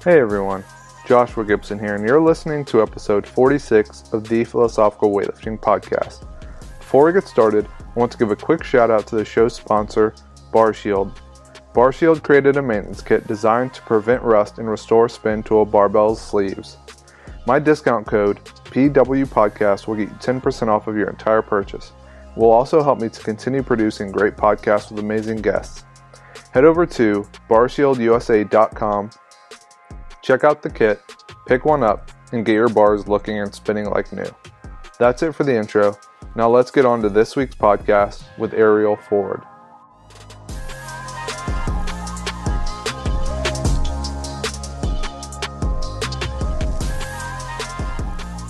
Hey everyone, Joshua Gibson here, and you're listening to episode 46 of the Philosophical Weightlifting Podcast. Before we get started, I want to give a quick shout out to the show's sponsor, BarShield. BarShield created a maintenance kit designed to prevent rust and restore spin to a barbell's sleeves. My discount code, PWPodcast, will get you 10% off of your entire purchase. It will also help me to continue producing great podcasts with amazing guests. Head over to barshieldUSA.com. Check out the kit, pick one up, and get your bars looking and spinning like new. That's it for the intro. Now let's get on to this week's podcast with Ariel Ford.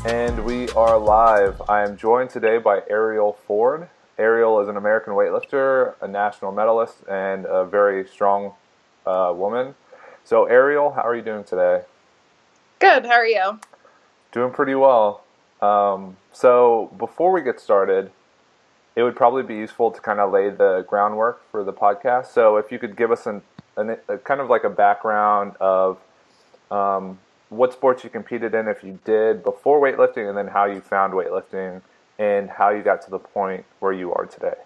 And we are live. I am joined today by Ariel Ford. Ariel is an American weightlifter, a national medalist, and a very strong woman. So, Ariel, how are you doing today? Good. How are you? Doing pretty well. So, before we get started, it would probably be useful to kind of lay the groundwork for the podcast. So, if you could give us a kind of like a background of what sports you competed in, if you did, before weightlifting, and then how you found weightlifting and how you got to the point where you are today.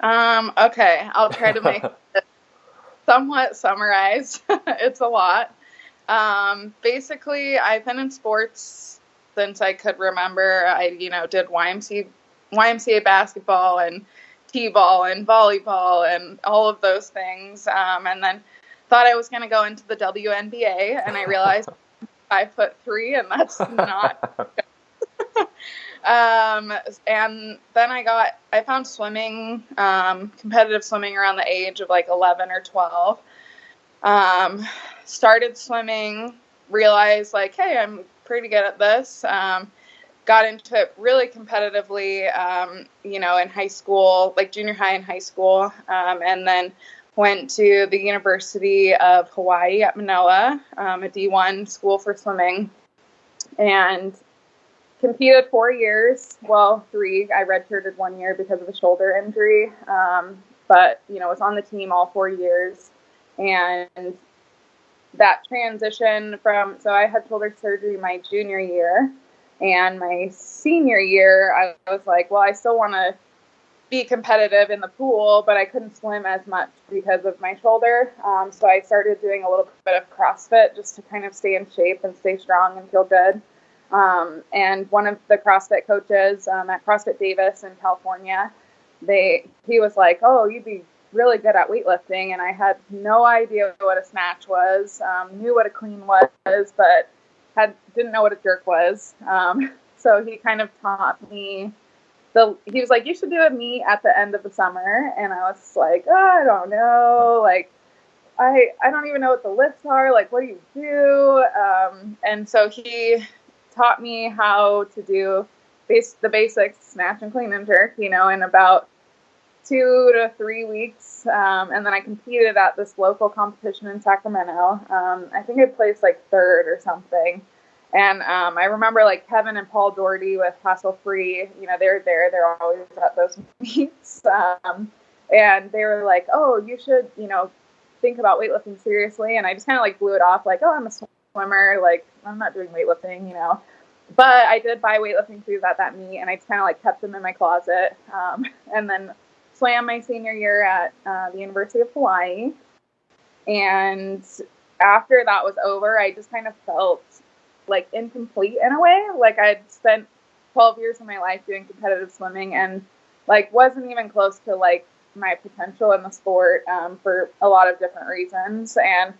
Okay. I'll try to make it somewhat summarized. It's a lot. Basically, I've been in sports since I could remember. I, did YMCA basketball and t-ball and volleyball and all of those things. And then thought I was going to go into the WNBA, and I realized 5'3", and that's not good. And then I found swimming, competitive swimming around the age of like 11 or 12. Started swimming, realized like, hey, I'm pretty good at this. Got into it really competitively, in high school, like junior high and high school. And then went to the University of Hawaii at Manoa, a D1 school for swimming, and competed 4 years. Well, 3. I redshirted 1 year because of a shoulder injury, but, was on the team all 4 years. And that transition so I had shoulder surgery my junior year, and my senior year, I was like, well, I still want to be competitive in the pool, but I couldn't swim as much because of my shoulder. So I started doing a little bit of CrossFit just to kind of stay in shape and stay strong and feel good. And one of the CrossFit coaches at CrossFit Davis in California, he was like, oh, you'd be really good at weightlifting. And I had no idea what a snatch was, knew what a clean was, but didn't know what a jerk was. So he kind of taught me. He was like, you should do a meet at the end of the summer. And I was like, oh, I don't know. Like, I don't even know what the lifts are. Like, what do you do? And so he taught me how to do the basics, snatch and clean and jerk, in about 2 to 3 weeks. And then I competed at this local competition in Sacramento. I think I placed like 3rd or something. And I remember like Kevin and Paul Doherty with Hassle Free, they're there. They're always at those meets. And they were like, oh, you should, think about weightlifting seriously. And I just kind of like blew it off like, oh, I'm a swimmer. Like, I'm not doing weightlifting, But I did buy weightlifting shoes at that meet, and I just kind of like kept them in my closet. And then swam my senior year at the University of Hawaii. And after that was over, I just kind of felt like incomplete in a way. Like I'd spent 12 years of my life doing competitive swimming and like wasn't even close to like my potential in the sport for a lot of different reasons, and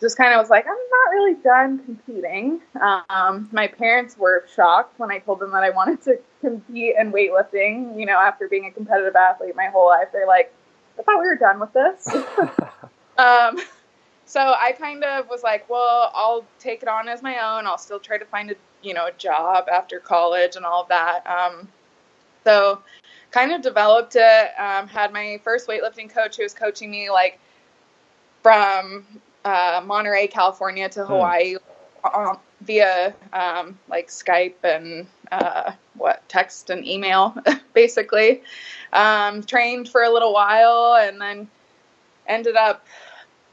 just kind of was like, I'm not really done competing. My parents were shocked when I told them that I wanted to compete in weightlifting, after being a competitive athlete my whole life. They're like, I thought we were done with this. So I kind of was like, well, I'll take it on as my own. I'll still try to find a job after college and all of that. So kind of developed it, had my first weightlifting coach who was coaching me like from Monterey, California to Hawaii via like Skype and text and email, basically. Trained for a little while and then ended up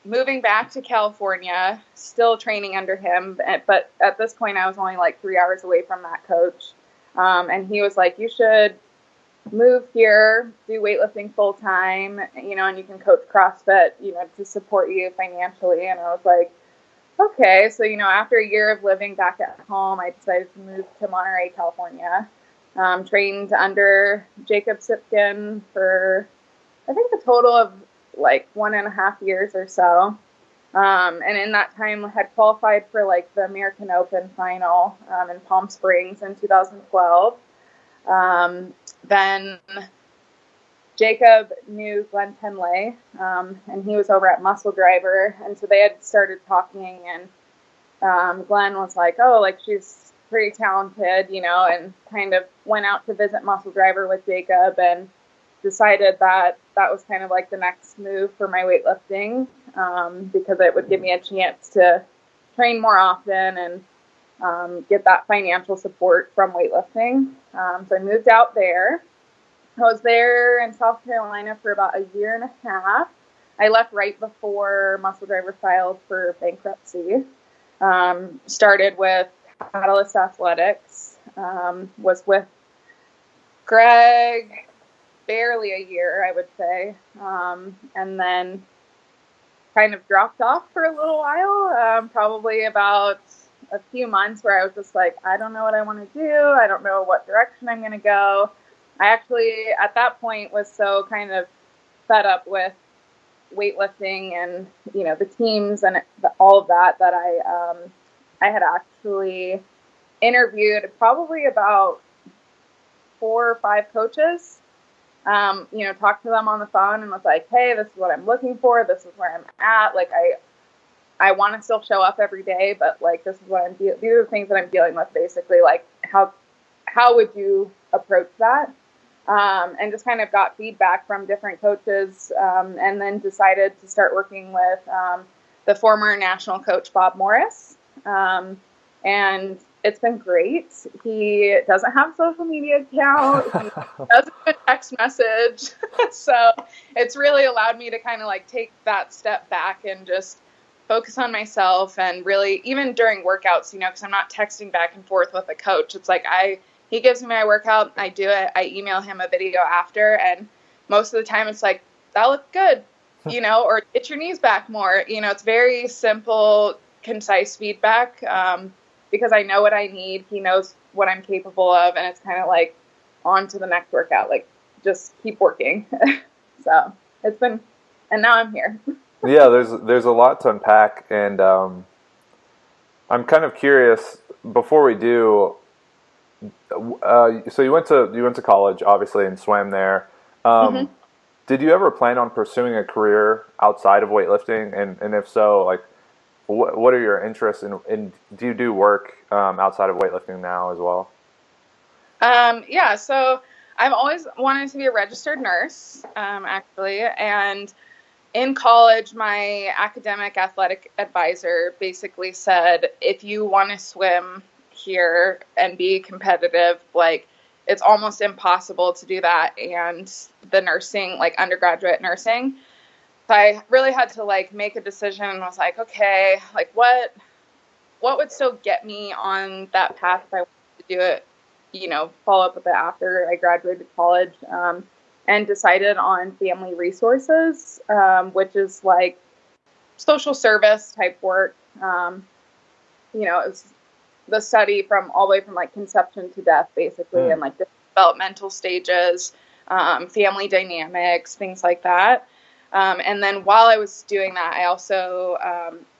moving back to California, still training under him. But at this point, I was only like 3 hours away from that coach. And he was like, you should move here, do weightlifting full time, you know, and you can coach CrossFit, you know, to support you financially. And I was like, okay. So, you know, after a year of living back at home, I decided to move to Monterey, California. Trained under Jacob Sipkin for, I think, a total of like 1.5 years or so. And in that time had qualified for like the American Open final in Palm Springs in 2012. Then Jacob knew Glenn Penlay, and he was over at Muscle Driver. And so they had started talking, and Glenn was like, oh, like she's pretty talented, you know, and kind of went out to visit Muscle Driver with Jacob and decided that that was kind of like the next move for my weightlifting, because it would give me a chance to train more often and get that financial support from weightlifting. So I moved out there. I was there in South Carolina for about 1.5 years. I left right before Muscle Driver filed for bankruptcy. Started with Medalist Athletics, was with Greg barely a year, I would say, and then kind of dropped off for a little while, probably about a few months where I was just like, I don't know what I want to do. I don't know what direction I'm going to go. I actually, at that point, was so kind of fed up with weightlifting and, you know, the teams and all of that, that I had actually interviewed probably about 4 or 5 coaches, you know, talked to them on the phone and was like, hey, this is what I'm looking for. This is where I'm at. Like, I want to still show up every day, but like, this is what I'm these are the things that I'm dealing with, basically. Like, how would you approach that? And just kind of got feedback from different coaches, and then decided to start working with the former national coach, Bob Morris. And it's been great. He doesn't have a social media account. He doesn't have a text message. So it's really allowed me to kind of like take that step back and just focus on myself. And really, even during workouts, you know, because I'm not texting back and forth with a coach. It's like he gives me my workout, I do it, I email him a video after, and most of the time it's like, that looked good, you know, or get your knees back more. You know, it's very simple, concise feedback, because I know what I need. He knows what I'm capable of, and it's kind of like on to the next workout, like just keep working. So it's been, and now I'm here. Yeah, there's a lot to unpack, and I'm kind of curious, before we do, so you went to college, obviously, and swam there. Mm-hmm. Did you ever plan on pursuing a career outside of weightlifting? And if so, like, what are your interests in do you do work outside of weightlifting now as well? Yeah, so I've always wanted to be a registered nurse, actually. And in college, my academic athletic advisor basically said, if you want to swim here and be competitive, like, it's almost impossible to do that and the nursing, like undergraduate nursing. So I really had to like make a decision, and was like, okay, like what would still get me on that path if I wanted to do it, you know, follow up with it after I graduated college, and decided on family resources, which is like social service type work. You know, it was the study from all the way from like conception to death, basically, and like the developmental stages, family dynamics, things like that. And then while I was doing that, I also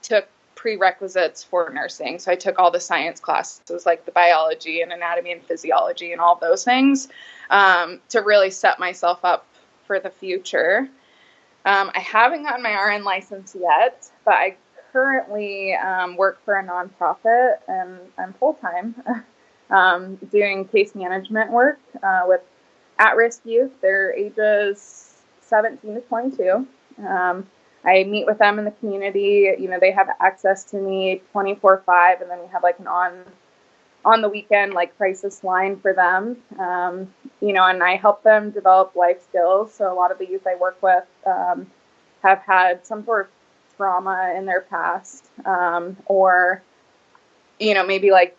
took prerequisites for nursing. So I took all the science classes, like the biology and anatomy and physiology and all those things, to really set myself up for the future. I haven't gotten my RN license yet, but I currently work for a nonprofit, and I'm full-time doing case management work with at-risk youth. Their ages 17 to 22. I meet with them in the community. You know, they have access to me 24/5, and then we have like an on the weekend like crisis line for them. You know, and I help them develop life skills. So a lot of the youth I work with have had some sort of trauma in their past, or, you know, maybe like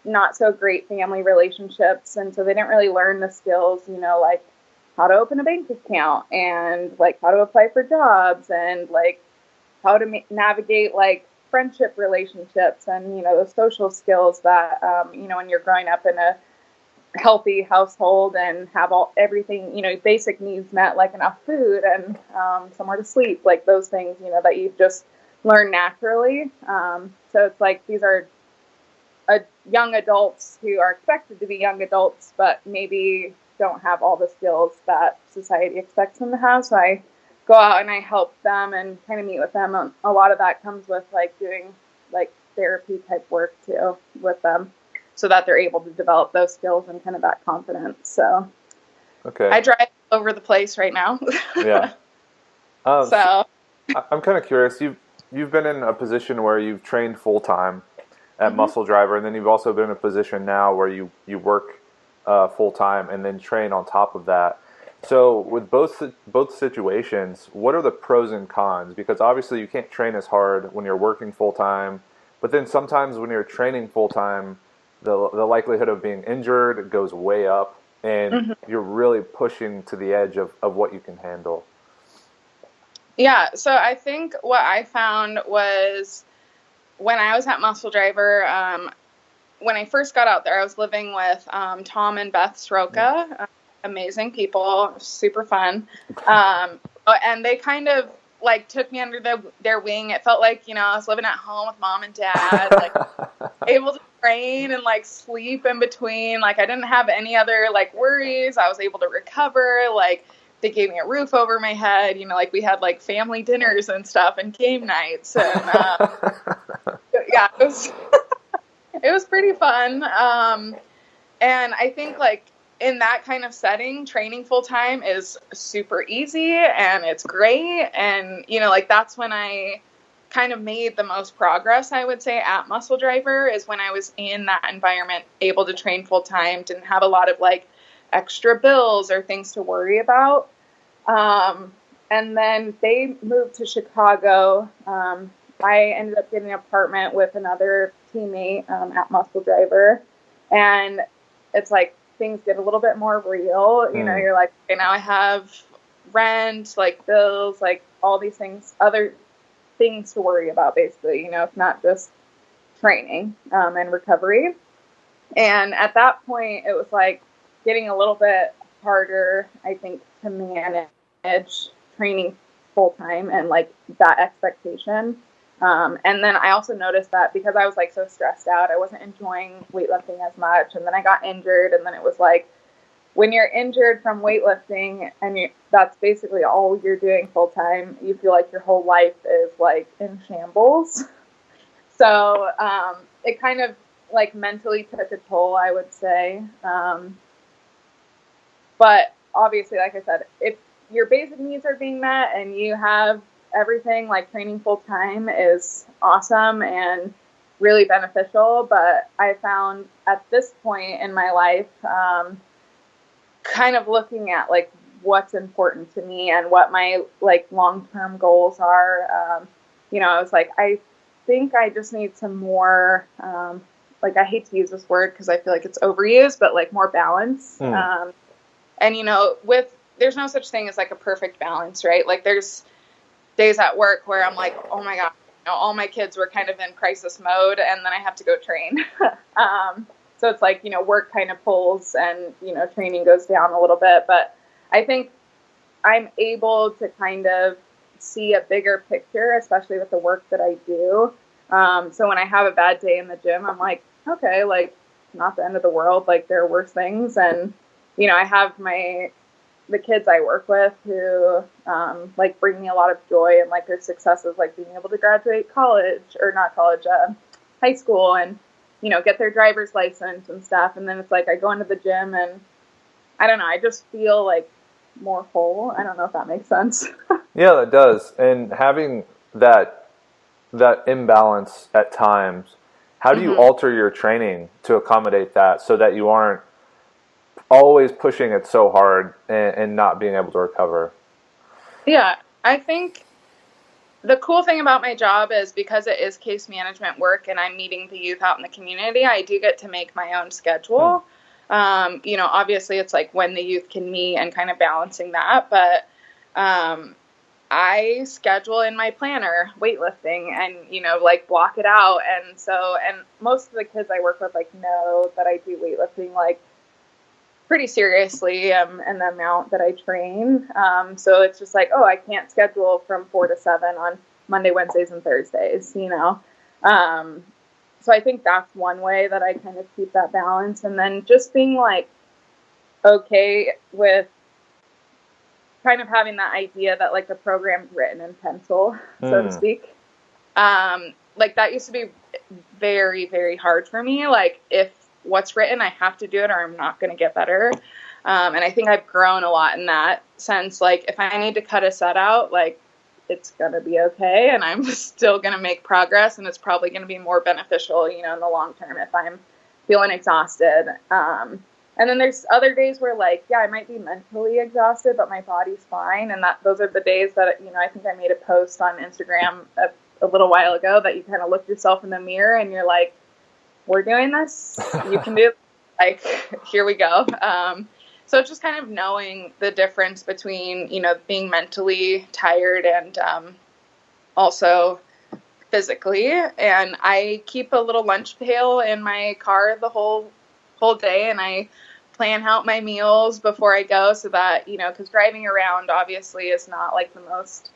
not so great family relationships. And so they didn't really learn the skills, you know, like how to open a bank account and like how to apply for jobs and like how to navigate like friendship relationships and, you know, those social skills that, you know, when you're growing up in a healthy household and have everything, you know, basic needs met, like enough food and somewhere to sleep, like those things, you know, that you just learn naturally. So it's like these are young adults who are expected to be young adults, but maybe don't have all the skills that society expects them to have. So I go out and I help them and kind of meet with them. A lot of that comes with like doing like therapy type work too with them, so that they're able to develop those skills and kind of that confidence. So okay. I drive all over the place right now. Yeah. So I'm kind of curious. You've been in a position where you've trained full time at Muscle Driver, and then you've also been in a position now where you work full time and then train on top of that. So with both situations, what are the pros and cons? Because obviously you can't train as hard when you're working full time, but then sometimes when you're training full time, the likelihood of being injured goes way up, and you're really pushing to the edge of what you can handle. Yeah, so I think what I found was when I was at Muscle Driver, when I first got out there, I was living with Tom and Beth Sroka, amazing people, super fun. And they kind of like took me under their wing. It felt like, you know, I was living at home with mom and dad, like able to train and like sleep in between. Like I didn't have any other like worries. I was able to recover. Like they gave me a roof over my head. You know, like we had like family dinners and stuff and game nights. And yeah, it was pretty fun. And I think like in that kind of setting, training full time is super easy and it's great. And, you know, like that's when I kind of made the most progress, I would say, at Muscle Driver, is when I was in that environment, able to train full time, didn't have a lot of like extra bills or things to worry about. And then they moved to Chicago. I ended up getting an apartment with another teammate at Muscle Driver. And it's like things get a little bit more real. You know, you're like, okay, now I have rent, like bills, like all these things, other things to worry about, basically. You know, it's not just training and recovery. And at that point, it was like getting a little bit harder, I think, to manage training full time and like that expectation. And then I also noticed that because I was like so stressed out, I wasn't enjoying weightlifting as much. And then I got injured. And then it was like, when you're injured from weightlifting and that's basically all you're doing full time, you feel like your whole life is like in shambles. So, it kind of like mentally took a toll, I would say. But obviously, like I said, if your basic needs are being met and you have everything, like training full time is awesome and really beneficial. But I found at this point in my life, kind of looking at like what's important to me and what my like long-term goals are. You know, I was like, I think I just need some more, like I hate to use this word because I feel like it's overused, but like more balance. And you know, there's no such thing as like a perfect balance, right? Like there's days at work where I'm like, oh my God, you know, all my kids were kind of in crisis mode and then I have to go train. So it's like, you know, work kind of pulls and, you know, training goes down a little bit. But I think I'm able to kind of see a bigger picture, especially with the work that I do. So when I have a bad day in the gym, I'm like, okay, like not the end of the world. Like there are worse things. And, you know, I have the kids I work with who, like bring me a lot of joy and like their successes, like being able to graduate high school and, you know, get their driver's license and stuff. And then it's like, I go into the gym and I don't know, I just feel like more whole. I don't know if that makes sense. Yeah, that does. And having that imbalance at times, how do you alter your training to accommodate that so that you aren't always pushing it so hard and not being able to recover? Yeah, I think the cool thing about my job is because it is case management work and I'm meeting the youth out in the community, I do get to make my own schedule. Obviously it's like when the youth can meet and kind of balancing that, but I schedule in my planner weightlifting and, like block it out. And most of the kids I work with like know that I do weightlifting like pretty seriously and the amount that I train. So it's just like, I can't schedule from 4 to 7 on Monday, Wednesdays, and Thursdays, So I think that's one way that I kind of keep that balance. And then just being like, okay with kind of having that idea that like the program's written in pencil, so to speak. Like that used to be very, very hard for me. Like if what's written, I have to do it or I'm not going to get better. And I think I've grown a lot in that sense. Like if I need to cut a set out, like it's going to be okay. And I'm still going to make progress and it's probably going to be more beneficial, in the long term if I'm feeling exhausted. And then there's other days where like, I might be mentally exhausted, but my body's fine. And those are the days that, I think I made a post on Instagram a little while ago that you kind of look yourself in the mirror and you're like, we're doing this. You can do it. Like, here we go. So it's just kind of knowing the difference between, being mentally tired and also physically. And I keep a little lunch pail in my car the whole day, and I plan out my meals before I go so that, because driving around obviously is not like the most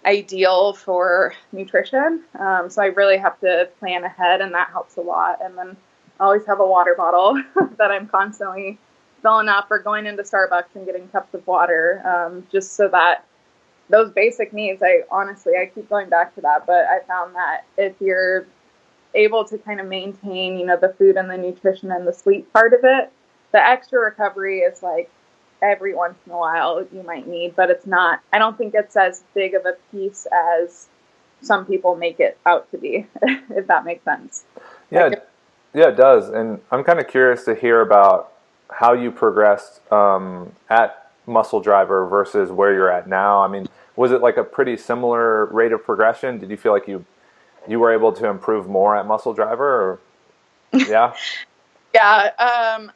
ideal for nutrition. So I really have to plan ahead, and that helps a lot. And then I always have a water bottle that I'm constantly filling up, or going into Starbucks and getting cups of water, just so that those basic needs, I keep going back to that, but I found that if you're able to kind of maintain, the food and the nutrition and the sleep part of it, the extra recovery is like every once in a while you might need, but it's not, I don't think it's as big of a piece as some people make it out to be, if that makes sense. Yeah, it does. And I'm kind of curious to hear about how you progressed at Muscle Driver versus where you're at now. I mean, was it like a pretty similar rate of progression? Did you feel like you were able to improve more at Muscle Driver? Or yeah? Yeah,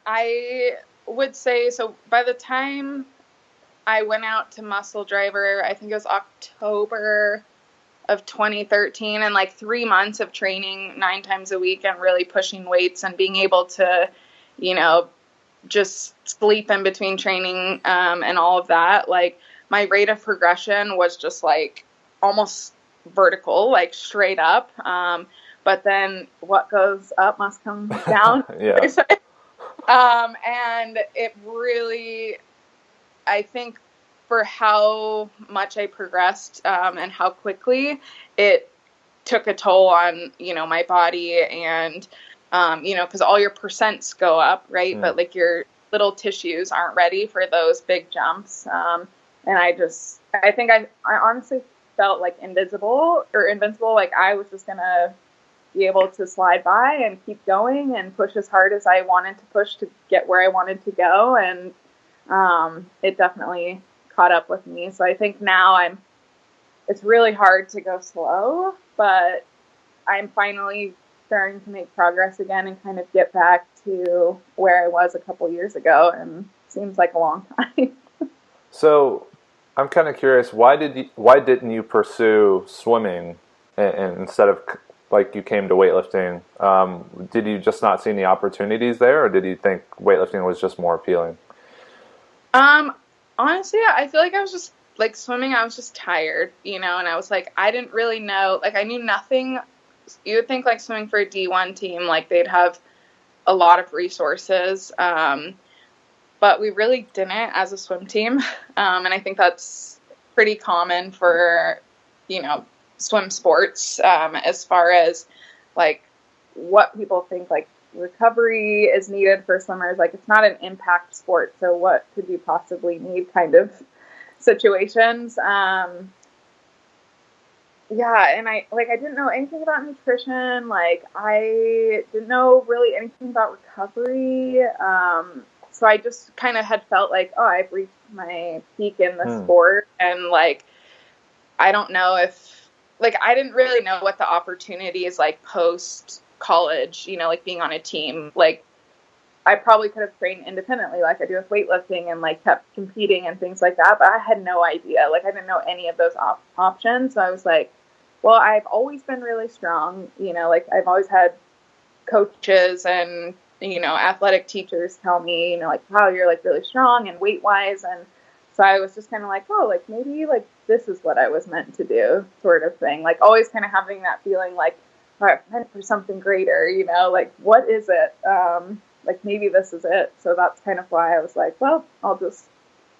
I would say, so by the time I went out to Muscle Driver, I think it was October of 2013, and like 3 months of training 9 times a week and really pushing weights and being able to, just sleep in between training and all of that. Like my rate of progression was just like almost vertical, like straight up. But then what goes up must come down. Yeah. And it really, I think for how much I progressed and how quickly, it took a toll on, my body and, because all your percents go up, right? But like your little tissues aren't ready for those big jumps. And I think I honestly felt like invincible. Like I was just going to be able to slide by and keep going and push as hard as I wanted to push to get where I wanted to go. And it definitely caught up with me. So I think now it's really hard to go slow, but I'm finally starting to make progress again and kind of get back to where I was a couple years ago, and it seems like a long time. So I'm kind of curious, why didn't you pursue swimming and instead of like you came to weightlifting? Did you just not see any opportunities there, or did you think weightlifting was just more appealing? Honestly, I feel like I was just like swimming. I was just tired, and I was like, I didn't really know, like I knew nothing. You would think like swimming for a D1 team, like they'd have a lot of resources. But we really didn't as a swim team. And I think that's pretty common for, swim sports, as far as like what people think like recovery is needed for swimmers. Like it's not an impact sport. So what could you possibly need kind of situations? Yeah, and I didn't know anything about nutrition. Like I didn't know really anything about recovery. So I just kind of had felt like, I've reached my peak in the sport, and like I don't know if like, I didn't really know what the opportunities, like, post college, you know, like being on a team, like, I probably could have trained independently like I do with weightlifting and like kept competing and things like that. But I had no idea. Like I didn't know any of those options. So I was like, well, I've always been really strong. You know, like I've always had coaches and, you know, athletic teachers tell me, you know, like, wow, you're like really strong and weight wise. And so I was just kind of like, oh, like maybe like this is what I was meant to do sort of thing. Like always kind of having that feeling like, all right, I'm meant for something greater, you know, like what is it? Like maybe this is it. So that's kind of why I was like, well, I'll just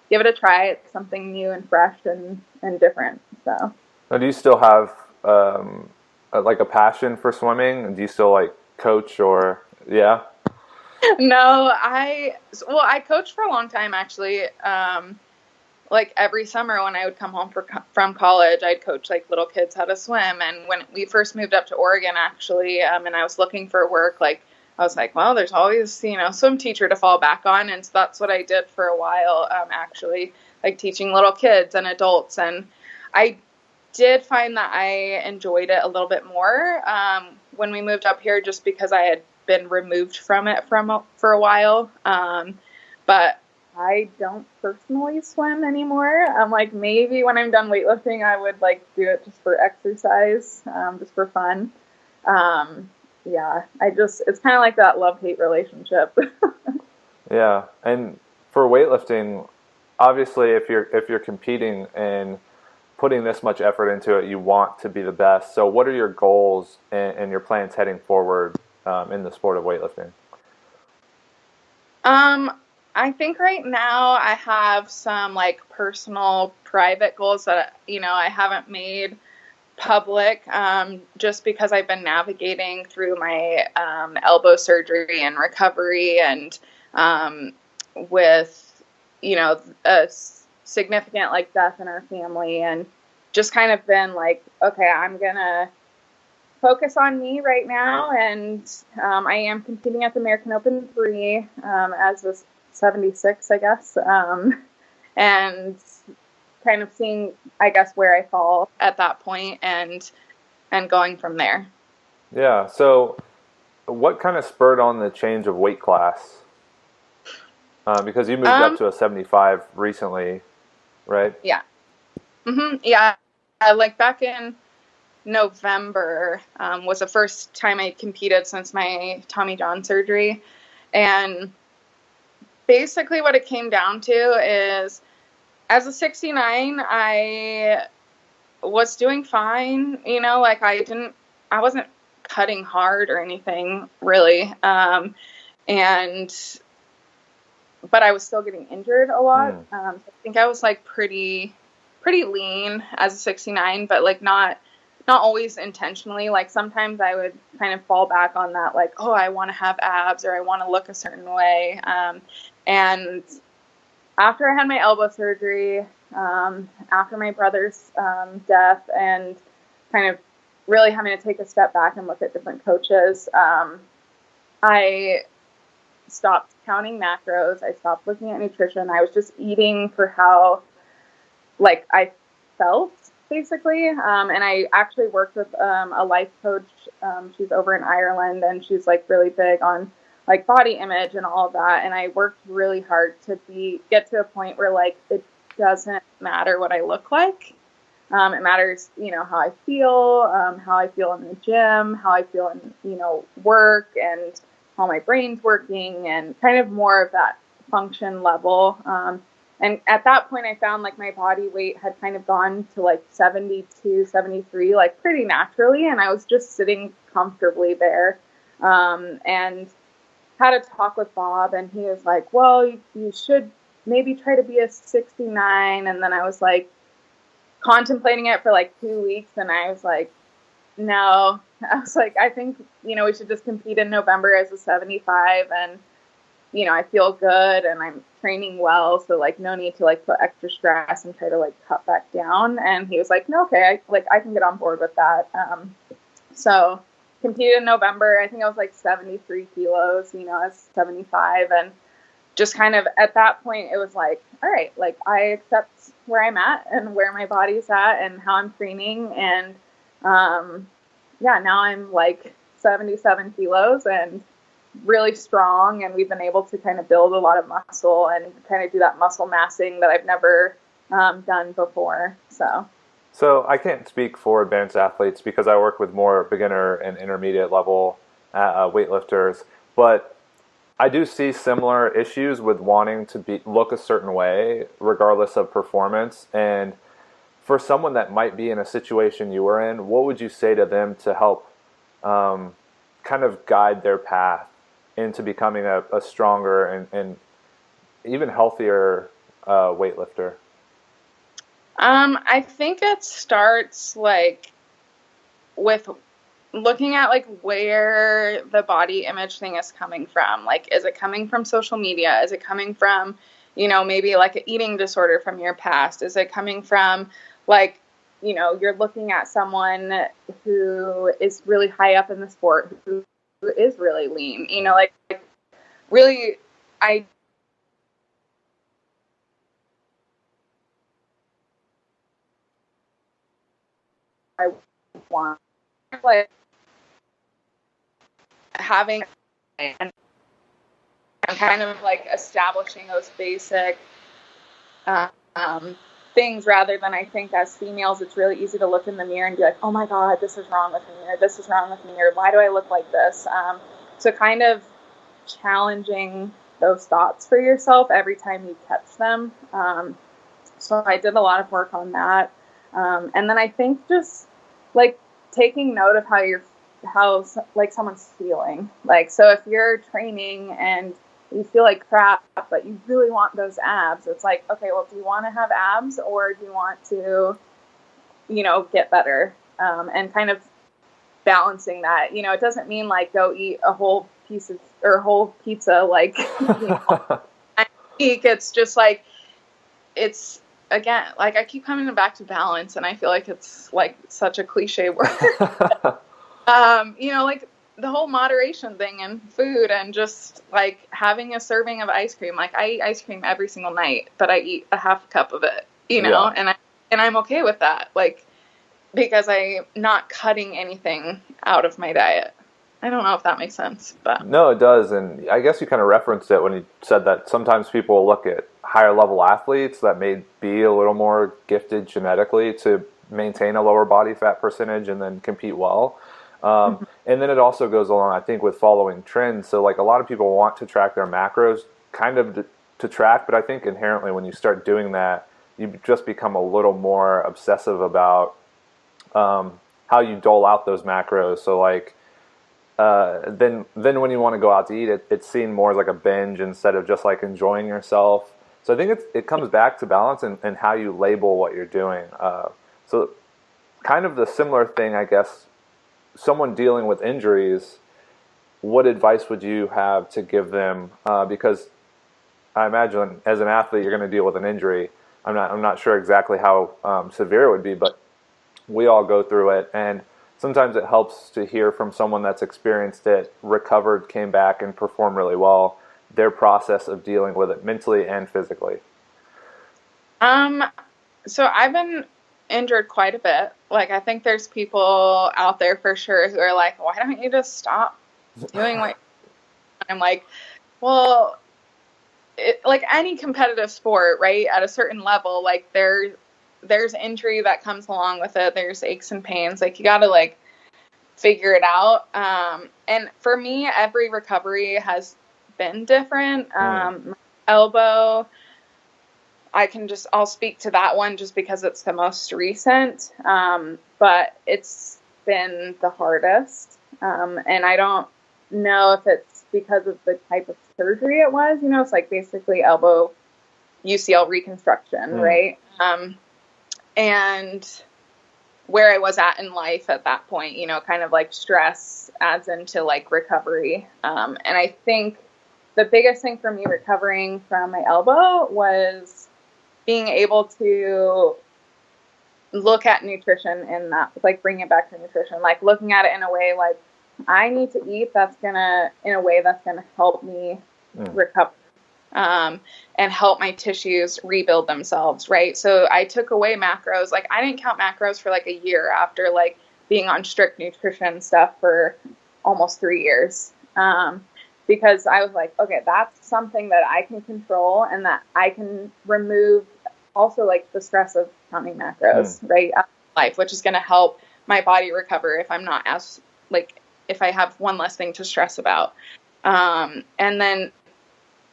give it a try. It's something new and fresh and different. So now, do you still have like a passion for swimming? Do you still like coach or yeah? No, I coached for a long time actually. Like every summer when I would come home from college, I'd coach like little kids how to swim. And when we first moved up to Oregon, actually, and I was looking for work, like I was like, well, there's always, you know, swim teacher to fall back on. And so that's what I did for a while, actually, like teaching little kids and adults. And I did find that I enjoyed it a little bit more when we moved up here, just because I had been removed from it for a while. But I don't personally swim anymore. I'm like, maybe when I'm done weightlifting, I would like do it just for exercise, just for fun. Yeah, it's kind of like that love-hate relationship. Yeah. And for weightlifting, obviously if you're competing and putting this much effort into it, you want to be the best. So what are your goals and your plans heading forward in the sport of weightlifting? I think right now I have some like personal private goals that, you know, I haven't made public, just because I've been navigating through my elbow surgery and recovery, and with, you know, a significant like death in our family, and just kind of been like, okay, I'm gonna focus on me right now, and I am competing at the American Open 3 as a 76, I guess, and kind of seeing, I guess, where I fall at that point and going from there. Yeah. So what kind of spurred on the change of weight class? Because you moved up to a 75 recently, right? Yeah. Yeah. Like back in November was the first time I competed since my Tommy John surgery. And basically what it came down to is, as a 69, I was doing fine, you know, like I wasn't cutting hard or anything really. But I was still getting injured a lot. So I think I was like pretty lean as a 69, but like not always intentionally. Like sometimes I would kind of fall back on that, like, oh, I want to have abs or I want to look a certain way. And after I had my elbow surgery, after my brother's death, and kind of really having to take a step back and look at different coaches, I stopped counting macros. I stopped looking at nutrition. I was just eating for how, like, I felt, basically. And I actually worked with a life coach. She's over in Ireland, and she's, like, really big on like body image and all of that. And I worked really hard to get to a point where like, it doesn't matter what I look like. It matters, you know, how I feel in the gym, how I feel in, you know, work, and how my brain's working, and kind of more of that function level. And at that point I found like my body weight had kind of gone to like 72, 73, like pretty naturally. And I was just sitting comfortably there. And had a talk with Bob, and he was like, well, you should maybe try to be a 69. And then I was like contemplating it for like 2 weeks, and I was like, no. I was like, I think, you know, we should just compete in November as a 75, and, you know, I feel good and I'm training well, so like no need to like put extra stress and try to like cut back down. And he was like, no, okay, I can get on board with that. So competed in November. I think I was like 73 kilos, you know, I was 75. And just kind of at that point, it was like, all right, like I accept where I'm at and where my body's at and how I'm training. And Yeah, now I'm like 77 kilos and really strong, and we've been able to kind of build a lot of muscle and kind of do that muscle massing that I've never done before. So I can't speak for advanced athletes because I work with more beginner and intermediate level weightlifters, but I do see similar issues with wanting to look a certain way regardless of performance. And for someone that might be in a situation you were in, what would you say to them to help kind of guide their path into becoming a stronger and even healthier weightlifter? I think it starts like with looking at like where the body image thing is coming from. Like, is it coming from social media? Is it coming from, maybe like an eating disorder from your past? Is it coming from like, you're looking at someone who is really high up in the sport, who is really lean, like really, I want like having and kind of like establishing those basic things, rather than, I think as females, it's really easy to look in the mirror and be like, oh my God, this is wrong with me, or this is wrong with me, or why do I look like this? So kind of challenging those thoughts for yourself every time you catch them. So I did a lot of work on that. And then I think just like taking note of how like someone's feeling. Like, so if you're training and you feel like crap, but you really want those abs, it's like, okay, well, do you want to have abs, or do you want to, get better? And kind of balancing that, it doesn't mean like go eat a whole pizza, like, it's just like, it's, again, like I keep coming back to balance, and I feel like it's like such a cliche word. Like the whole moderation thing in food, and just like having a serving of ice cream. Like I eat ice cream every single night, but I eat a half cup of it, Yeah. and I'm okay with that. Like, because I'm not cutting anything out of my diet. I don't know if that makes sense, but No, it does. And I guess you kind of referenced it when you said that sometimes people look at higher level athletes that may be a little more gifted genetically to maintain a lower body fat percentage and then compete well. And then it also goes along, I think, with following trends. So like a lot of people want to track their macros kind of to track, but I think inherently when you start doing that, you just become a little more obsessive about how you dole out those macros. So like, then when you want to go out to eat, it's seen more like a binge instead of just like enjoying yourself. So I think it comes back to balance and how you label what you're doing. So kind of the similar thing, I guess, someone dealing with injuries, what advice would you have to give them? Because I imagine as an athlete, you're going to deal with an injury. I'm not sure exactly how severe it would be, but we all go through it. And sometimes it helps to hear from someone that's experienced it, recovered, came back, and performed really well, their process of dealing with it mentally and physically. So I've been injured quite a bit. Like, I think there's people out there for sure who are like, why don't you just stop doing what I'm like, well, like any competitive sport, right? At a certain level, like there's injury that comes along with it. There's aches and pains. Like, you got to like figure it out. And for me, every recovery has been different. My elbow, I'll speak to that one just because it's the most recent. But it's been the hardest. And I don't know if it's because of the type of surgery it was, it's like basically elbow UCL reconstruction, right? And where I was at in life at that point, kind of like stress adds into like recovery. And I think the biggest thing for me recovering from my elbow was being able to look at nutrition in that, like bring it back to nutrition, like looking at it in a way like I need to eat in a way that's gonna help me recover. And help my tissues rebuild themselves, right? So I took away macros. Like, I didn't count macros for like a year after like being on strict nutrition stuff for almost 3 years. Because I was like, okay, that's something that I can control and that I can remove also like the stress of counting macros, right, out of life, which is going to help my body recover if I'm not as, like, if I have one less thing to stress about. And then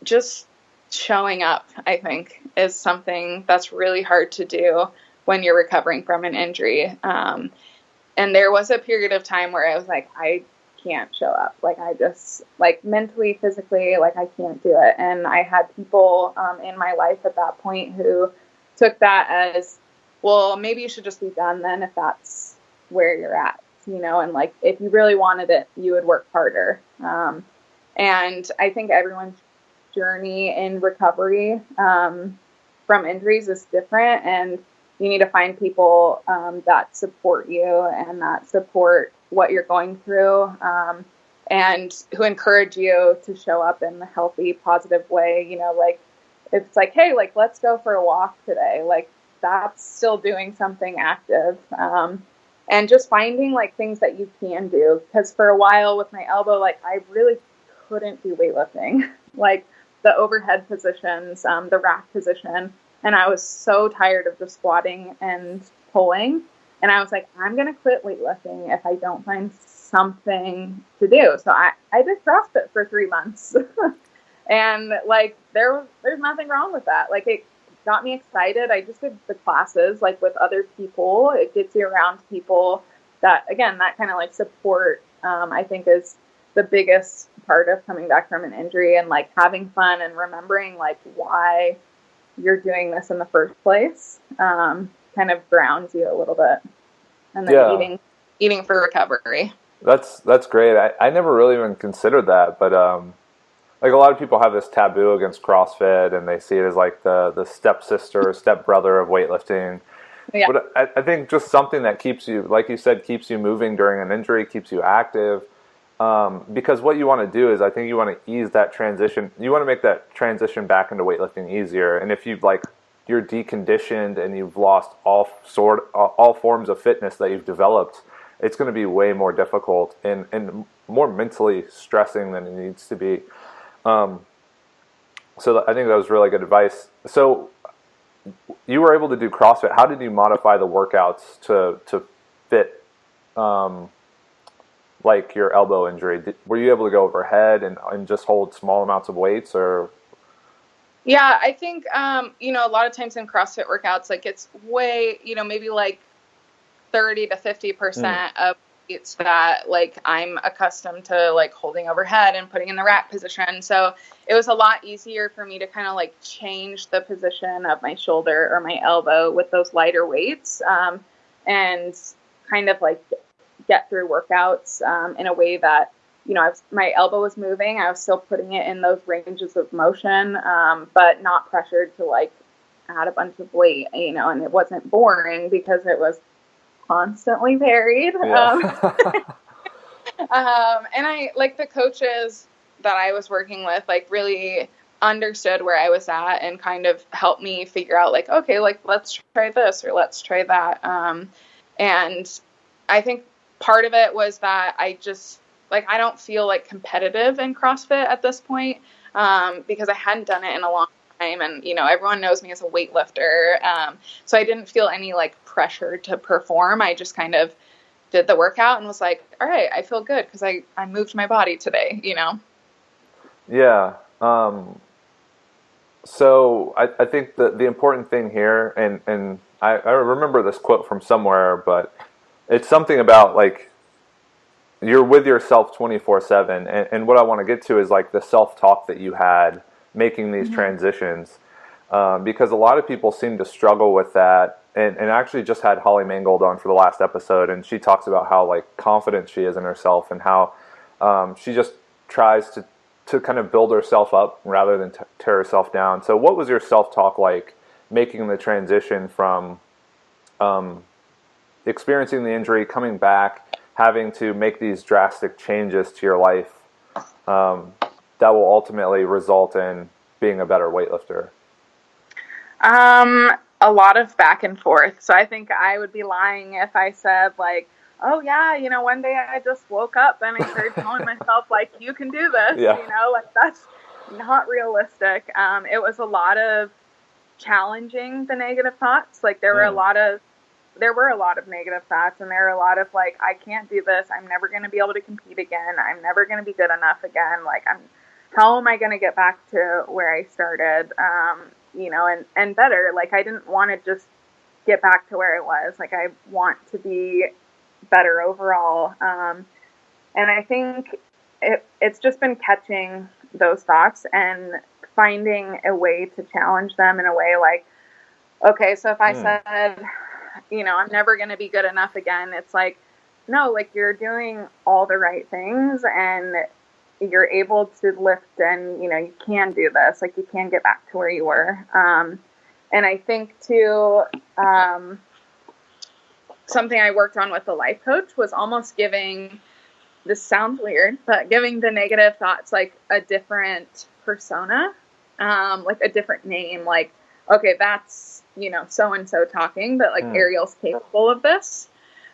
just showing up, I think, is something that's really hard to do when you're recovering from an injury. And there was a period of time where I was like, I can't show up. Like, I just, like, mentally, physically, like, I can't do it. And I had people in my life at that point who took that as, well, maybe you should just be done then if that's where you're at, you know, and like, if you really wanted it, you would work harder. And I think everyone's journey in recovery from injuries is different, and you need to find people that support you and that support what you're going through, and who encourage you to show up in a healthy, positive way. You know, like, it's like, hey, like, let's go for a walk today. Like, that's still doing something active. And just finding like things that you can do. Because for a while with my elbow, like, I really couldn't do weightlifting, like the overhead positions, the rack position. And I was so tired of just squatting and pulling. And I was like, I'm going to quit weightlifting if I don't find something to do. So I did CrossFit for 3 months. And like, there's nothing wrong with that. Like, it got me excited. I just did the classes like with other people. It gets you around people that, again, that kind of like support, I think is the biggest part of coming back from an injury, and like having fun and remembering like why you're doing this in the first place, kind of grounds you a little bit. And then eating for recovery. That's great. I never really even considered that, but like, a lot of people have this taboo against CrossFit, and they see it as like the stepsister or stepbrother of weightlifting. Yeah. But I think just something that keeps you, like you said, keeps you moving during an injury, keeps you active. Because what you want to do is, I think you want to ease that transition. You want to make that transition back into weightlifting easier. And if you've you're deconditioned and you've lost all forms of fitness that you've developed, it's going to be way more difficult and more mentally stressing than it needs to be. So I think that was really good advice. So you were able to do CrossFit. How did you modify the workouts to fit, like, your elbow injury? Were you able to go overhead and just hold small amounts of weights, or? Yeah, I think, you know, a lot of times in CrossFit workouts, like, it's way, you know, maybe like 30 to 50% of weights that like I'm accustomed to like holding overhead and putting in the rack position. So it was a lot easier for me to kind of like change the position of my shoulder or my elbow with those lighter weights, and kind of like get through workouts in a way that, you know, my elbow was moving. I was still putting it in those ranges of motion, but not pressured to like add a bunch of weight, you know, and it wasn't boring because it was constantly varied. Yeah. And I, like, the coaches that I was working with, like, really understood where I was at and kind of helped me figure out, like, okay, like, let's try this or let's try that. And I think part of it was that I just, like, I don't feel like competitive in CrossFit at this point, because I hadn't done it in a long time. And, you know, everyone knows me as a weightlifter. So I didn't feel any like pressure to perform. I just kind of did the workout and was like, all right, I feel good because I moved my body today, you know? Yeah. So I think the important thing here, and I remember this quote from somewhere, but it's something about like, you're with yourself 24/7. And what I want to get to is like the self-talk that you had making these transitions, because a lot of people seem to struggle with that. And actually just had Holly Mangold on for the last episode, and she talks about how like confident she is in herself and how she just tries to kind of build herself up rather than tear herself down. So what was your self-talk like making the transition from experiencing the injury, coming back, having to make these drastic changes to your life that will ultimately result in being a better weightlifter? A lot of back and forth. So I think I would be lying if I said like, oh yeah, one day I just woke up and I started telling myself, like, you can do this, Yeah. like, that's not realistic. It was a lot of challenging the negative thoughts. Like, there were a lot of negative thoughts, and there were a lot of, like, I can't do this. I'm never going to be able to compete again. I'm never going to be good enough again. Like, how am I going to get back to where I started? And better. Like, I didn't want to just get back to where I was. Like, I want to be better overall. And I think it's just been catching those thoughts and finding a way to challenge them in a way like, okay, so if I said, I'm never going to be good enough again, it's like, no, like, you're doing all the right things and you're able to lift, and, you can do this. Like, you can get back to where you were. And I think too, something I worked on with the life coach was almost giving, this sounds weird, but giving the negative thoughts like a different persona, like a different name. Like, okay, that's, so-and-so talking, but like Ariel's capable of this.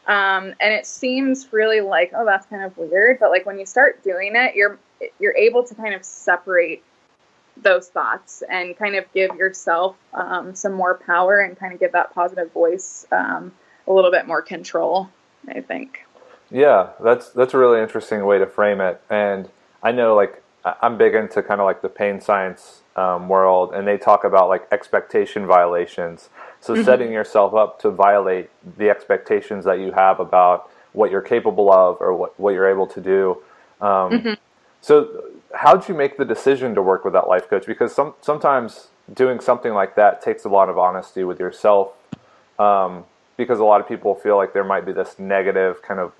And it seems really like, oh, that's kind of weird. But like, when you start doing it, you're able to kind of separate those thoughts and kind of give yourself some more power and kind of give that positive voice a little bit more control, I think. Yeah, that's a really interesting way to frame it. And I know, like, I'm big into kind of like the pain science world, and they talk about like expectation violations. So setting yourself up to violate the expectations that you have about what you're capable of or what you're able to do. So how'd you make the decision to work with that life coach? Because sometimes doing something like that takes a lot of honesty with yourself, because a lot of people feel like there might be this negative kind of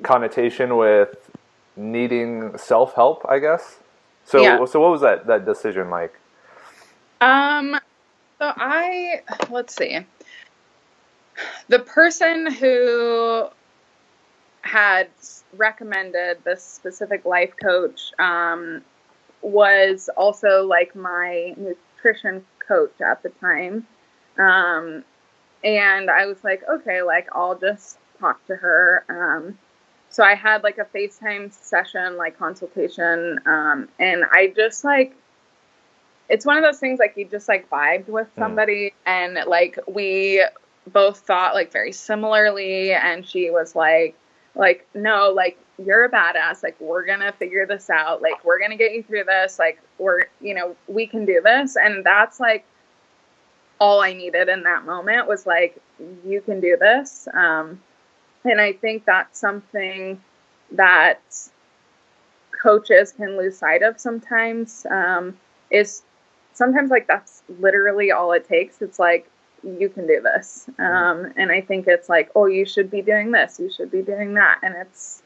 connotation with needing self-help, I guess. So So what was that decision like? So let's see. The person who had recommended this specific life coach was also like my nutrition coach at the time. And I was like, okay, like, I'll just talk to her. So I had like a FaceTime session, like consultation. And I just like, it's one of those things like you just like vibed with somebody, and like we both thought like very similarly. And she was like, no, like, you're a badass. Like, we're going to figure this out. Like, we're going to get you through this. Like, we can do this. And that's like all I needed in that moment was like, you can do this. And I think that's something that coaches can lose sight of sometimes, is sometimes like that's literally all it takes. It's like, you can do this. And I think it's like, oh, you should be doing this. You should be doing that. And it's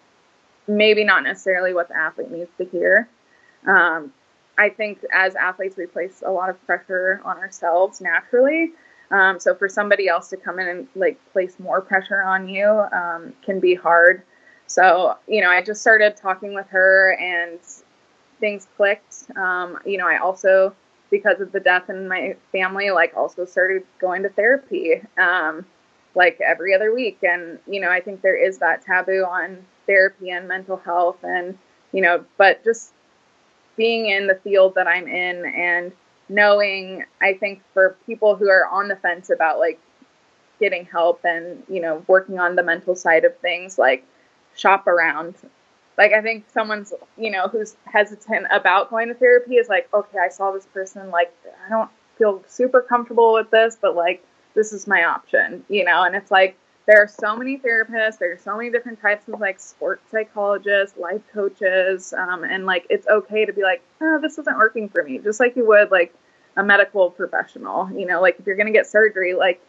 maybe not necessarily what the athlete needs to hear. I think as athletes, we place a lot of pressure on ourselves naturally. So for somebody else to come in and like place more pressure on you can be hard. So, I just started talking with her and things clicked. I also, because of the death in my family, like also started going to therapy like every other week. And, I think there is that taboo on therapy and mental health and, but just being in the field that I'm in and knowing, I think for people who are on the fence about like getting help and, working on the mental side of things, like shop around. Like, I think someone's, who's hesitant about going to therapy is like, okay, I saw this person, like, I don't feel super comfortable with this, but like, this is my option, and it's like, there are so many therapists, there are so many different types of like sports psychologists, life coaches, and like, it's okay to be like, oh, this isn't working for me. Just like you would like a medical professional, like if you're going to get surgery, like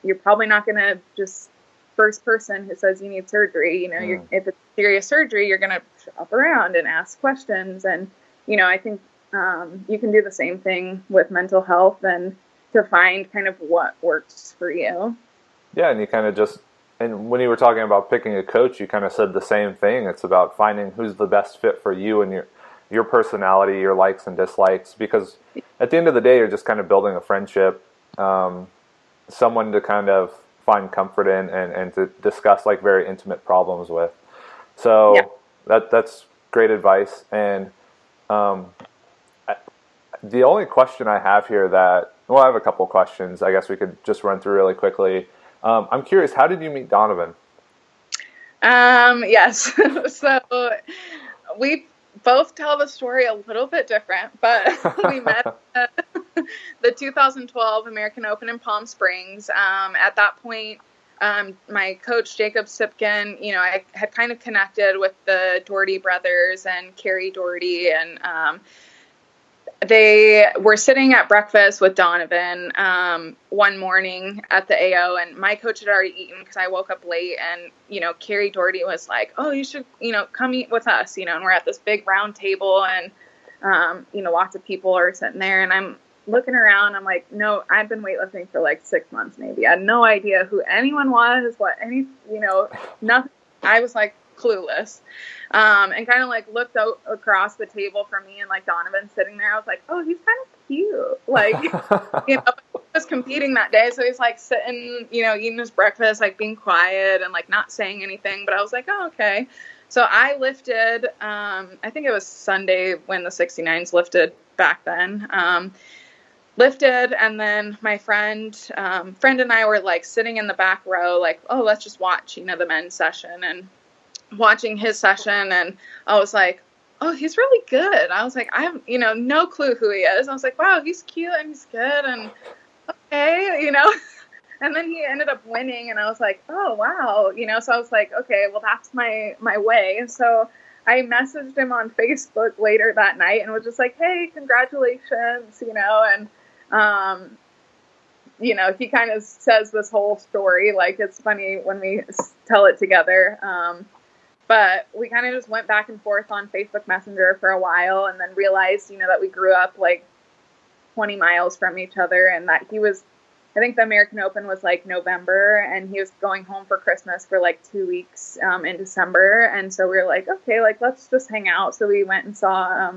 you're probably not going to just first person who says you need surgery, if it's serious surgery, you're going to shop around and ask questions. And, I think you can do the same thing with mental health and to find kind of what works for you. Yeah, and you kind of and when you were talking about picking a coach, you kind of said the same thing. It's about finding who's the best fit for you and your personality, your likes and dislikes, because at the end of the day, you're just kind of building a friendship, someone to kind of find comfort in and to discuss like very intimate problems with. So that's great advice. And the only question I have here I have a couple questions. I guess we could just run through really quickly. I'm curious, how did you meet Donovan? Yes. So we both tell the story a little bit different, but we met at the 2012 American Open in Palm Springs. At that point, my coach, Jacob Sipkin, I had kind of connected with the Doherty brothers and Carrie Doherty, and they were sitting at breakfast with Donovan one morning at the AO, and my coach had already eaten because I woke up late, and, Carrie Doherty was like, oh, you should, come eat with us, and we're at this big round table, and, lots of people are sitting there, and I'm looking around. I'm like, no, I'd been weightlifting for like 6 months maybe. I had no idea who anyone was, nothing. I was like clueless. And kind of like looked out across the table from me and like Donovan sitting there. I was like, oh, he's kind of cute. Like, he was competing that day. So he's like sitting, eating his breakfast, like being quiet and like not saying anything. But I was like, oh, okay. So I lifted, I think it was Sunday when the 69s lifted back then. Lifted, and then my friend and I were like sitting in the back row, like, oh, let's just watch, the men's session, and watching his session, and I was like, oh, he's really good. I was like, I have, no clue who he is. I was like, wow, he's cute and he's good, and okay, and then he ended up winning, and I was like, oh, wow, so I was like, okay, well, that's my way. So I messaged him on Facebook later that night and was just like, hey, congratulations, and he kind of says this whole story, like, it's funny when we tell it together. But we kind of just went back and forth on Facebook Messenger for a while, and then realized, that we grew up like 20 miles from each other, and that I think the American Open was like November, and he was going home for Christmas for like 2 weeks in December. And so we were like, okay, like, let's just hang out. So we went and saw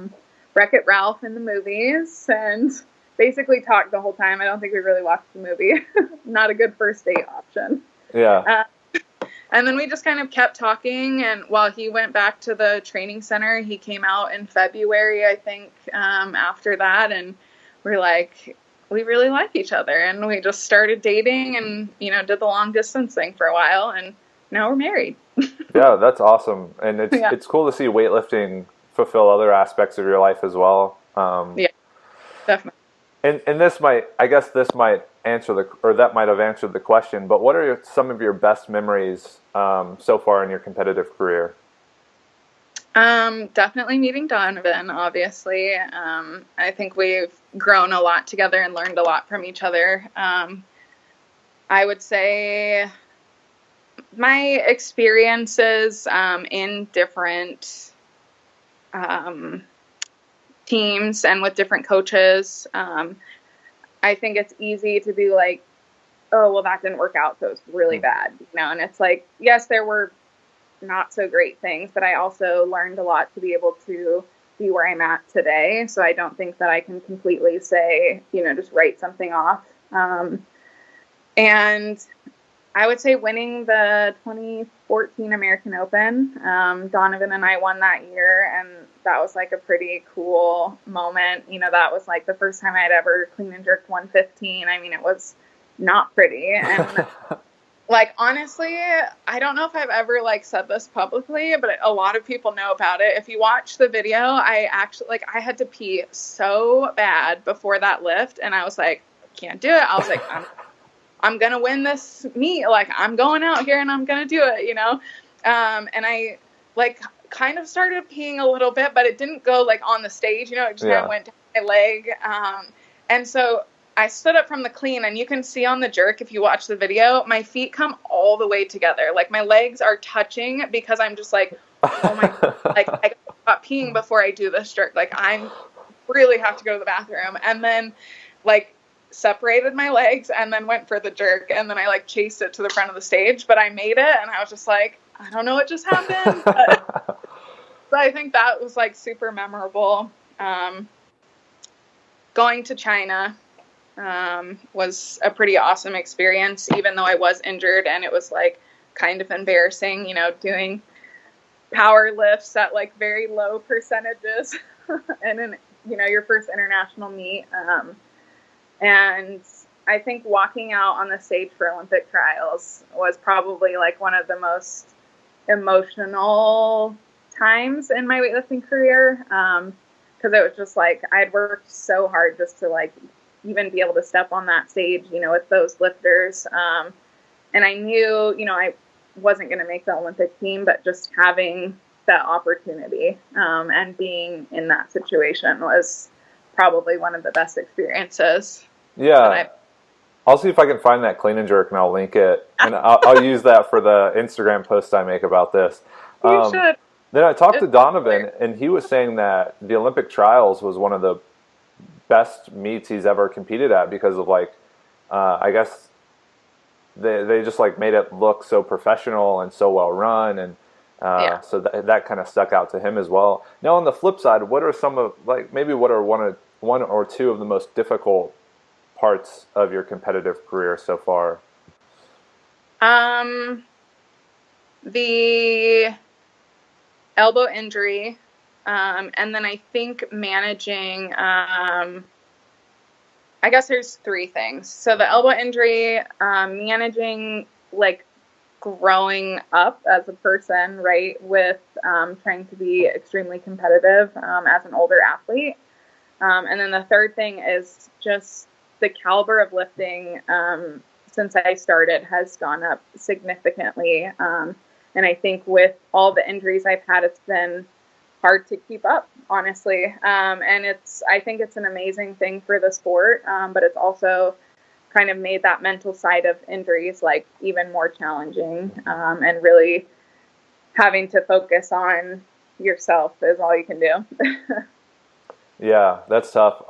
Wreck-It Ralph in the movies, and basically talked the whole time. I don't think we really watched the movie. Not a good first date option. Yeah. And then we just kind of kept talking. And while he went back to the training center, he came out in February, I think, after that. And we're like, we really like each other. And we just started dating and, did the long distance thing for a while. And now we're married. Yeah, that's awesome. And it's cool to see weightlifting fulfill other aspects of your life as well. Yeah, definitely. And this might answer that might have answered the question, but what are some of your best memories so far in your competitive career? Definitely meeting Donovan, obviously. I think we've grown a lot together and learned a lot from each other. I would say my experiences in different teams and with different coaches, I think it's easy to be like, oh, well, that didn't work out, so it's really bad, and it's like, yes, there were not so great things, but I also learned a lot to be able to be where I'm at today. So I don't think that I can completely say, just write something off. And I would say winning the 2014 American Open, Donovan and I won that year, and that was like a pretty cool moment. That was like the first time I'd ever clean and jerked 115. I mean, it was not pretty. And like, honestly, I don't know if I've ever like said this publicly, but a lot of people know about it. If you watch the video, I had to pee so bad before that lift, and I was like, can't do it. I was like, I'm going to win this meet. Like, I'm going out here and I'm going to do it, and I like kind of started peeing a little bit, but it didn't go like on the stage, it just kind of went down my leg. And so I stood up from the clean, and you can see on the jerk, if you watch the video, my feet come all the way together. Like, my legs are touching because I'm just like, oh my God, like, I got peeing before I do this jerk. Like, I really have to go to the bathroom. And then like separated my legs and then went for the jerk. And then I like chased it to the front of the stage, but I made it. And I was just like, I don't know what just happened. But I think that was like super memorable. Going to China, was a pretty awesome experience, even though I was injured and it was like kind of embarrassing, doing power lifts at like very low percentages and then, your first international meet. And I think walking out on the stage for Olympic trials was probably like one of the most emotional times in my weightlifting career. Because it was just like, I'd worked so hard just to like even be able to step on that stage, with those lifters. And I knew, I wasn't going to make the Olympic team, but just having that opportunity and being in that situation was probably one of the best experiences. Yeah. I'll see if I can find that clean and jerk and I'll link it. And I'll use that for the Instagram post I make about this. You should. Then I talked to Donovan, and he was saying that the Olympic trials was one of the best meets he's ever competed at because of like, I guess they just like made it look so professional and so well run. And so that kind of stuck out to him as well. Now on the flip side, what are some of like, maybe what are one or two of the most difficult parts of your competitive career so far? The elbow injury, and then I think managing, I guess there's three things. So the elbow injury, managing like growing up as a person, right, with trying to be extremely competitive as an older athlete. And then the third thing is just the caliber of lifting since I started has gone up significantly. And I think with all the injuries I've had, it's been hard to keep up, honestly. And I think it's an amazing thing for the sport, but it's also kind of made that mental side of injuries like even more challenging, and really having to focus on yourself is all you can do. Yeah, that's tough.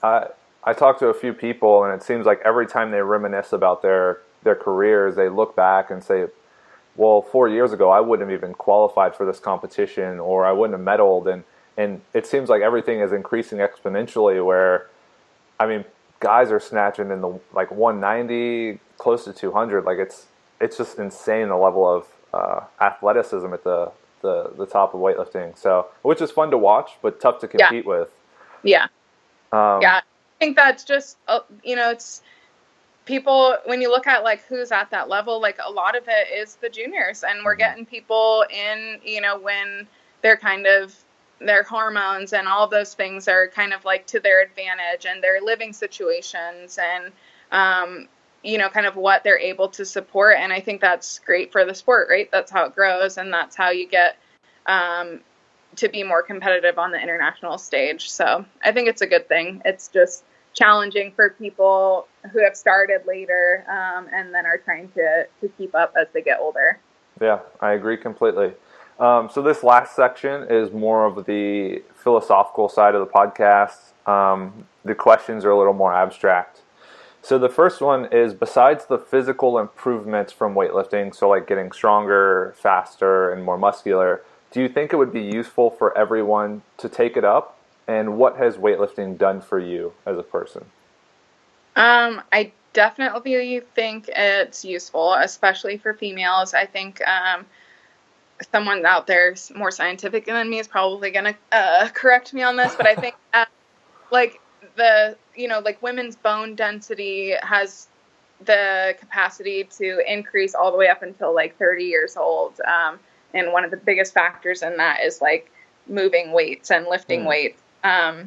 I talked to a few people, and it seems like every time they reminisce about their careers, they look back and say, well, 4 years ago, I wouldn't have even qualified for this competition, or I wouldn't have medaled. And it seems like everything is increasing exponentially where, I mean, guys are snatching in the like 190, close to 200. Like it's just insane, the level of athleticism at the top of weightlifting. So, which is fun to watch, but tough to compete with. Yeah. I think that's just, it's people, when you look at like who's at that level, like a lot of it is the juniors, and we're getting people in, when they're kind of, their hormones and all those things are kind of like to their advantage, and their living situations and, kind of what they're able to support. And I think that's great for the sport, right? That's how it grows, and that's how you get to be more competitive on the international stage. So I think it's a good thing. It's just challenging for people who have started later and then are trying to keep up as they get older. Yeah, I agree completely. So this last section is more of the philosophical side of the podcast. The questions are a little more abstract. So the first one is, besides the physical improvements from weightlifting, so like getting stronger, faster, and more muscular, do you think it would be useful for everyone to take it up? And what has weightlifting done for you as a person? I definitely think it's useful, especially for females. I think someone out there more scientific than me is probably going to correct me on this, but I think like women's bone density has the capacity to increase all the way up until like 30 years old. And one of the biggest factors in that is like moving weights and lifting weights, to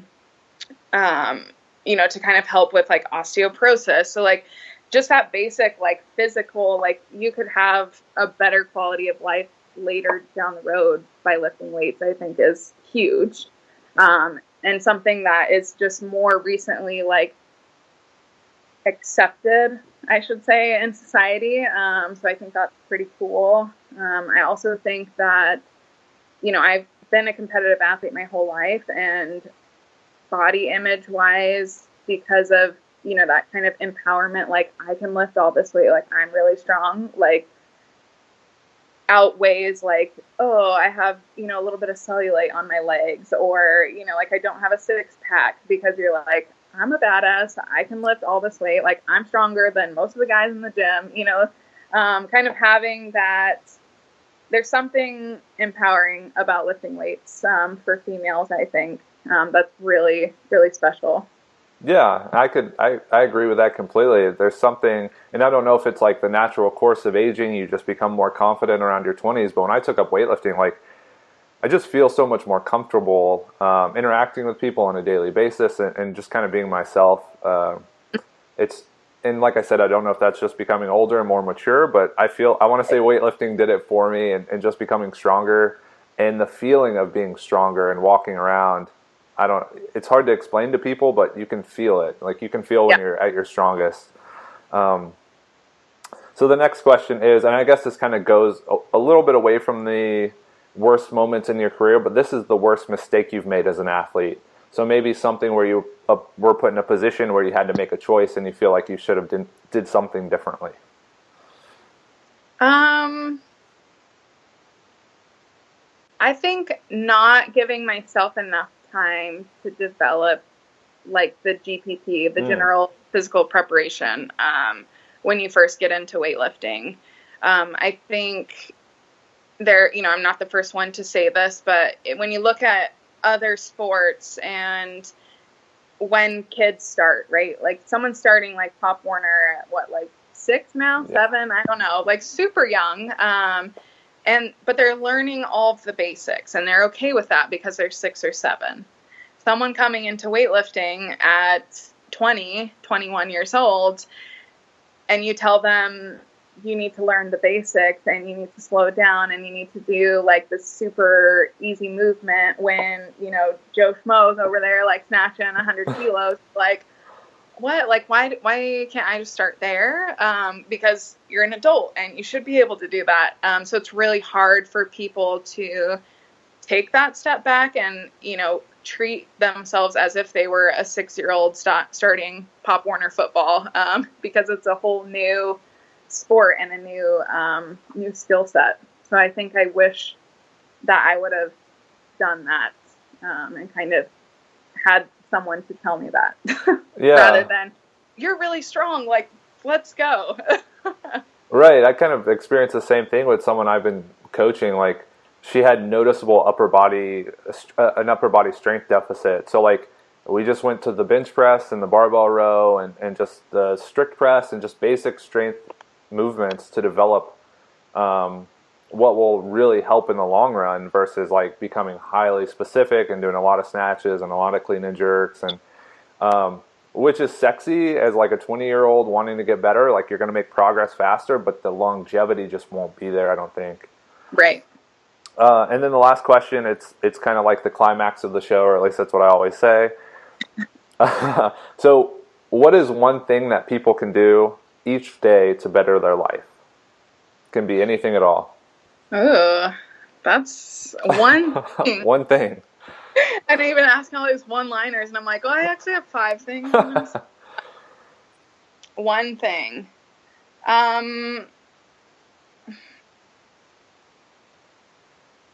kind of help with like osteoporosis. So like just that basic, like physical, like you could have a better quality of life later down the road by lifting weights, I think is huge. And something that is just more recently like accepted, I should say, in society. So I think that's pretty cool. I also think that, I've been a competitive athlete my whole life, and body image wise, because of, that kind of empowerment, like I can lift all this weight, like I'm really strong, like outweighs like, oh, I have, a little bit of cellulite on my legs, or, like I don't have a six pack, because you're like, I'm a badass. I can lift all this weight. Like, I'm stronger than most of the guys in the gym, you know, kind of having that. There's something empowering about lifting weights for females, I think. That's really, really special. Yeah, I agree with that completely. There's something, and I don't know if it's like the natural course of aging, you just become more confident around your 20s, but when I took up weightlifting, like, I just feel so much more comfortable interacting with people on a daily basis and just kind of being myself. And like I said, I don't know if that's just becoming older and more mature, but I want to say weightlifting did it for me, and just becoming stronger and the feeling of being stronger and walking around. It's hard to explain to people, but you can feel it. Like, you can feel when you're at your strongest. So the next question is, and I guess this kind of goes a little bit away from the worst moments in your career, but this is the worst mistake you've made as an athlete. So maybe something where you were put in a position where you had to make a choice and you feel like you should have did something differently. I think not giving myself enough time to develop, like, the GPT, the general physical preparation, when you first get into weightlifting. I think I'm not the first one to say this, but when you look at other sports and when kids start, right? Like, someone starting like Pop Warner at what, like 6 now, 7, I don't know, like super young. But they're learning all of the basics and they're okay with that because they're 6 or 7. Someone coming into weightlifting at 20, 21 years old, and you tell them you need to learn the basics and you need to slow down and you need to do like this super easy movement when, Joe Schmo's over there, like, snatching 100 kilos, like, what? Like, why can't I just start there? Because you're an adult and you should be able to do that. So it's really hard for people to take that step back and, treat themselves as if they were a 6-year-old starting Pop Warner football, because it's a whole new sport and a new skill set. So I think I wish that I would have done that, and kind of had someone to tell me that rather than, you're really strong, like, let's go. Right. I kind of experienced the same thing with someone I've been coaching. Like, she had noticeable an upper body strength deficit. So, like, we just went to the bench press and the barbell row and just the strict press and just basic strength movements to develop what will really help in the long run versus, like, becoming highly specific and doing a lot of snatches and a lot of clean and jerks, and which is sexy as, like, a 20-year-old wanting to get better. Like, you're going to make progress faster, but the longevity just won't be there, I don't think. Right. And then the last question, it's kind of like the climax of the show, or at least that's what I always say. So what is one thing that people can do each day to better their life? Can be anything at all. Oh, that's one thing. One thing. And I even ask all these one-liners, and I'm like, I actually have 5 things. One thing.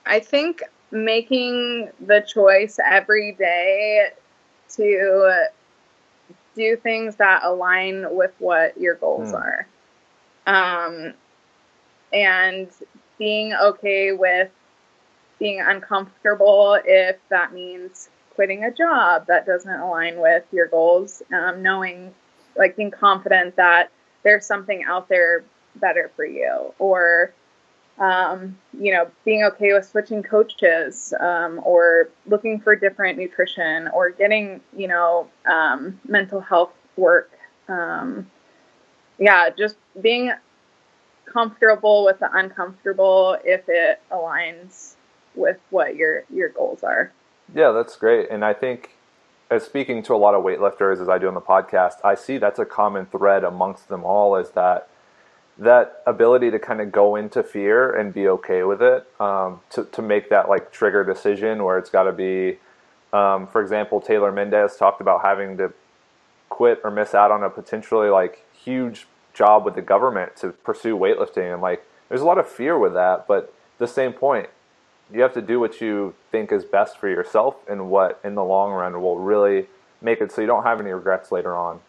I think making the choice every day to do things that align with what your goals are. And being okay with being uncomfortable if that means quitting a job that doesn't align with your goals, knowing, like, being confident that there's something out there better for you, or being okay with switching coaches, or looking for different nutrition, or getting, mental health work. Just being comfortable with the uncomfortable if it aligns with what your goals are. Yeah, that's great. And I think, as speaking to a lot of weightlifters as I do on the podcast, I see that's a common thread amongst them all, is that ability to kind of go into fear and be okay with it, to make that, like, trigger decision where it's got to be, for example, Taylor Mendez talked about having to quit or miss out on a potentially, like, huge job with the government to pursue weightlifting. And, like, there's a lot of fear with that, but at the same point, you have to do what you think is best for yourself and what in the long run will really make it so you don't have any regrets later on.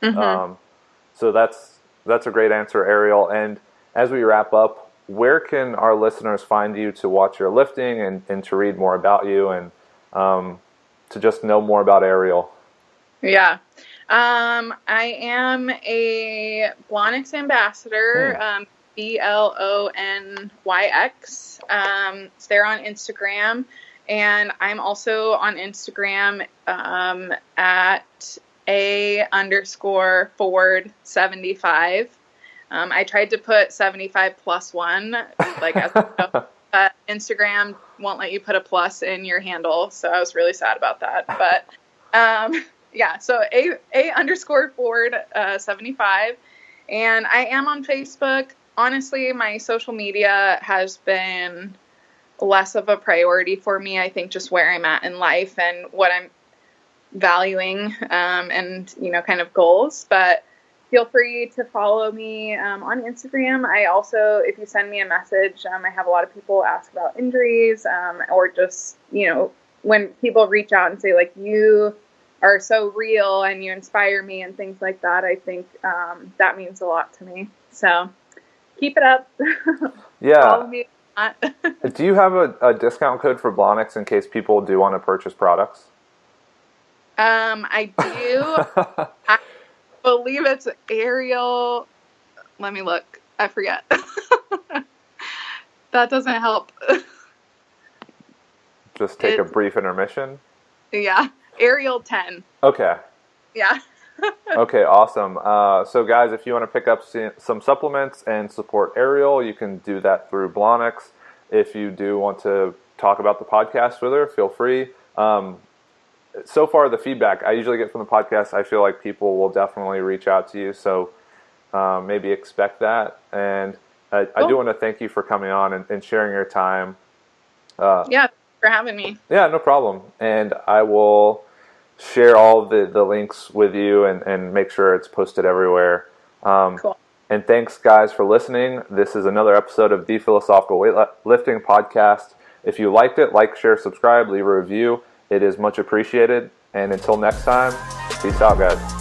Mm-hmm. So that's a great answer, Ariel. And as we wrap up, where can our listeners find you to watch your lifting and to read more about you and to just know more about Ariel? Yeah. I am a Blonyx ambassador, BLONYX. They're on Instagram, and I'm also on Instagram at A_Ford75. I tried to put 75+1, like as Instagram won't let you put a plus in your handle, so I was really sad about that. But yeah, so A_Ford75, and I am on Facebook. Honestly, my social media has been less of a priority for me. I think just where I'm at in life and what I'm valuing, and kind of goals. But feel free to follow me on Instagram. I also, if you send me a message, I have a lot of people ask about injuries, or just when people reach out and say, like, you are so real and you inspire me and things like that. I think that means a lot to me. So keep it up. Yeah. Follow me. Do you have a discount code for Blonyx in case people do want to purchase products? I do. I believe it's Ariel. Let me look. I forget. That doesn't help. Just take a brief intermission. Yeah. Ariel 10. Okay. Yeah. Okay, awesome. So guys, if you want to pick up some supplements and support Ariel, you can do that through Blonyx. If you do want to talk about the podcast with her, feel free. So far, the feedback I usually get from the podcast, I feel like people will definitely reach out to you. So maybe expect that. And I do want to thank you for coming on and sharing your time. Yeah, thanks for having me. Yeah, no problem. And I will share all the links with you and make sure it's posted everywhere. Cool. And thanks, guys, for listening. This is another episode of the Philosophical Weightlifting Podcast. If you liked it, like, share, subscribe, leave a review. It is much appreciated. And until next time, peace out, guys.